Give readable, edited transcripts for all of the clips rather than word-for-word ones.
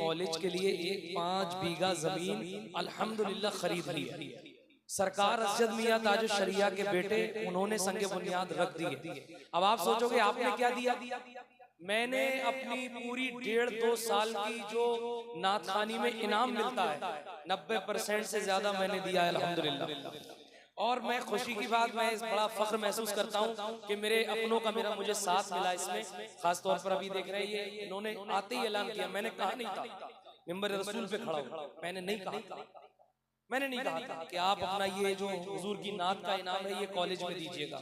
College के लिए एक 5 बीघा जमीन अल्हम्दुलिल्लाह खरीद ली है। सरकार असजद मियां ताज शरिया के बेटे, उन्होंने संगे बुनियाद रख दी है। अब आप सोचोगे आपने क्या दिया? मैंने अपनी पूरी 1.5-2 साल की जो नाथखानी में इनाम मिलता है 90% से ज्यादा मैंने दिया है अल्हम्दुलिल्लाह। और मैं खुशी की बात, मैं बड़ा फख्र महसूस करता हूँ कि मेरे अपनों का मेरा मुझे साथ मिला इसमें। खास तौर पर अभी देख रहे हैं ये इन्होंने आते ही ऐलान किया, मैंने कहा नहीं था मिंबर रसूल पे खड़ा हूँ, मैंने नहीं कहा था कि आप अपना ये जो हुजूर की नात का इनाम है ये कॉलेज में दीजिएगा।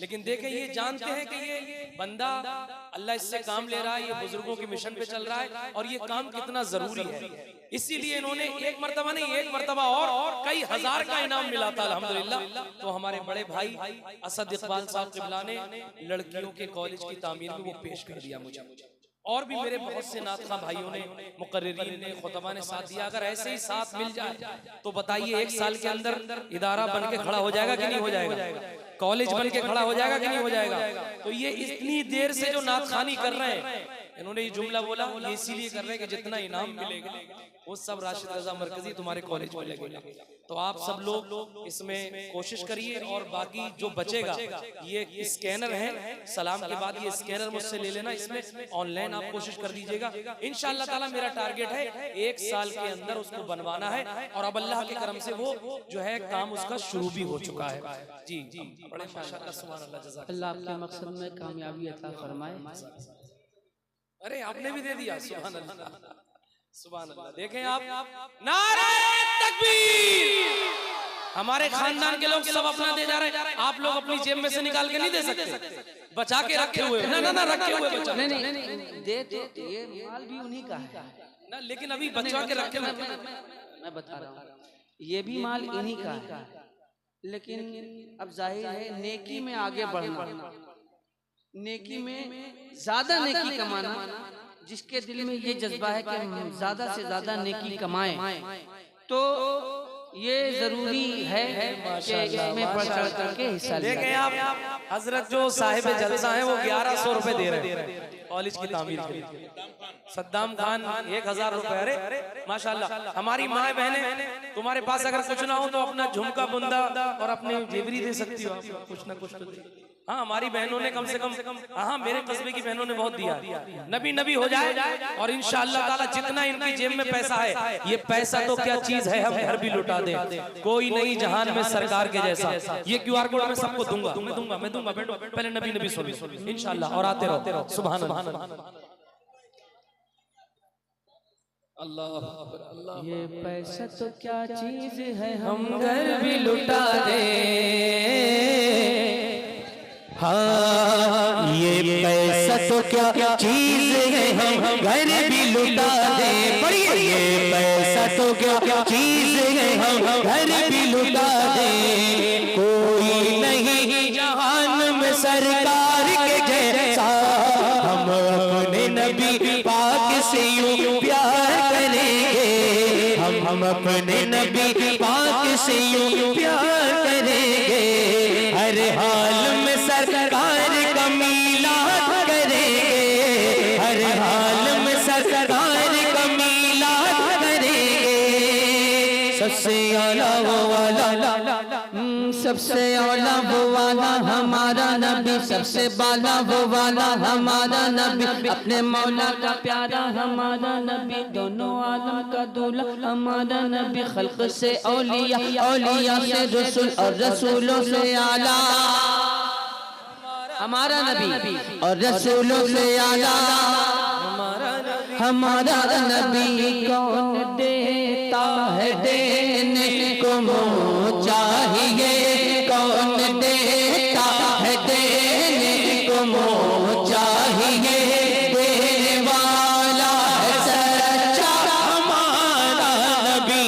लेकिन देखें ये जानते हैं कि ये बंदा अल्लाह इससे काम ले रहा है, ये बुजुर्गों के मिशन पे चल रहा है और ये काम कितना जरूरी है, इसीलिए इन्होंने एक मर्तबा नहीं एक मर्तबा और कई हजार का इनाम मिला था अल्हम्दुलिल्लाह। तो हमारे बड़े भाई असद इकबाल साहब किबला ने लड़कियों के कॉलेज की तामीर में वो पेश कर दिया मुझे, और भी मेरे बहुत से नातखा भाइयों ने, मुकर्रिरीन ने, खुतबा ने साथ दिया। अगर ऐसे ही साथ मिल जाए तो बताइए 1 साल के अंदर इदारा बन के खड़ा हो जाएगा कि नहीं हो जाएगा? कॉलेज बन के खड़ा हो जाएगा कि नहीं हो जाएगा? तो ये इतनी देर से जो नातखानी कर रहे हैं, इन्होंने ये जुमला बोला ये इसीलिए कर रहे हैं कि जितना इनाम मिलेगा वो सब राशिद रजा मरकजी तुम्हारे कॉलेज में लगेगा। तो आप सब लोग इसमें कोशिश करिए, और बाकी जो बचेगा ये स्कैनर है, सलाम के बाद ये स्कैनर मुझसे ले लेना, इसमें ऑनलाइन आप कोशिश कर दीजिएगा। इंशाअल्लाह ताला मेरा टारगेट है 1 साल के अंदर उसको बनवाना है, और अब अल्लाह के करम से वो जो है काम उसका शुरू भी हो चुका है। जी बड़े माशाअल्लाह, सुभान अल्लाह, जज़ाक अल्लाह आपके मकसद में कामयाबी अता फरमाए। अरे आपने भी दे दिया, सुभान अल्लाह, सुभान अल्लाह। देखें आप, नारे तकबीर। हमारे खानदान के लोग सब अपना दे जा रहे हैं, आप लोग अपनी जेब में से निकाल के नहीं दे सकते, बचा के रखे हुए। ना रखे हुए बचा, नहीं दे तो ये माल भी उन्हीं का है ना, लेकिन अभी बचा के रखे हुए। मैं बता रहा हूँ ये भी माल इन्हीं का है, लेकिन अब जाहिर है नेकी में आगे बढ़ना, नेकी में ज्यादा नेकी कमाना, जिसके दिल में ये जज्बा है कि हम ज्यादा से ज्यादा नेकी कमाएं, तो ये जरूरी है कि इसमें बढ़ चढ़ करके हिस्सा लें। देखें आप, हजरत जो साहिब जलसा है वो 1100 रुपए दे रहे हैं कॉलेज की तामीर के लिए। सद्दाम खान 1000 रुपए। अरे माशाल्लाह, हमारी माँ बहने, तुम्हारे पास अगर कुछ ना हो तो अपना झुमका बुंदा और अपनी जेवरी दे सकती हो, कुछ ना कुछ तो। हाँ, हमारी बहनों ने कम से कम, हाँ मेरे कस्बे की बहनों ने बहुत दिया। नबी हो जाए और इंशाअल्लाह ताला जितना इनकी जेब में पैसा है, ये पैसा तो क्या चीज है, हम घर भी लुटा दें, कोई नहीं जहान में सरकार के जैसा। ये QR कोड मैं सबको दूंगा, मैं दूंगा। बैठो, पहले नबी सुनो इंशाअल्लाह, और आते रहो। सुभान अल्लाह, अल्लाह। ये पैसा तो क्या चीज है, हम घर भी लुटा दे। हाँ, ये पैसा तो क्या चीज है, हम घर भी लुटा दे। पढ़िए, ये पैसा तो क्या चीज है, हम घर भी लुटा दे। कोई नहीं जहान में सरकार के जैसा, हम अपने नबी पाक से यूं प्यार करेंगे, हम अपने नबी पाक से यूं प्यार करेंगे। हर हाल में सरकार का मीलाद करेंगे, हर हाल में सरकार का मीलाद करेंगे। सबसे आला वो वाला, सबसे आला वो वाला हमारा नबी, सबसे बाला वो वाला हमारा नबी, अपने मौला का प्यारा हमारा नबी, दोनों आलम का दूल्हा हमारा नबी, खल्क से औलिया, औलिया से रसूल, और रसूलों से आला हमारा नबी, और रसूलों से आला हमारा नबी। कौन देता है देने को मुँह चाहिए, कौन देता है देने को मुँह चाहिए। देने वाला है सच्चा हमारा नबी,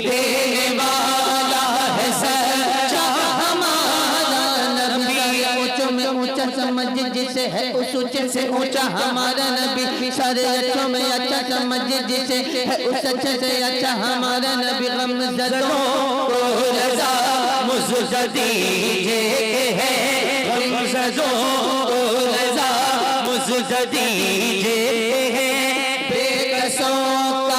देने वाला है सच्चा हमारा नबी। ऊंचों में ऊंचा समझ जिसे है, उस ऊंचे से ऊंचा हमारा नबी, सारे अच्छों में अच्छा समझ जिसे है, उस अच्छे से अच्छा हमारा नबी। गमज़दों को रज़ा मुझसे दीजिए है, गमज़दों को रज़ा मुझसे दीजिए है, बेकसों का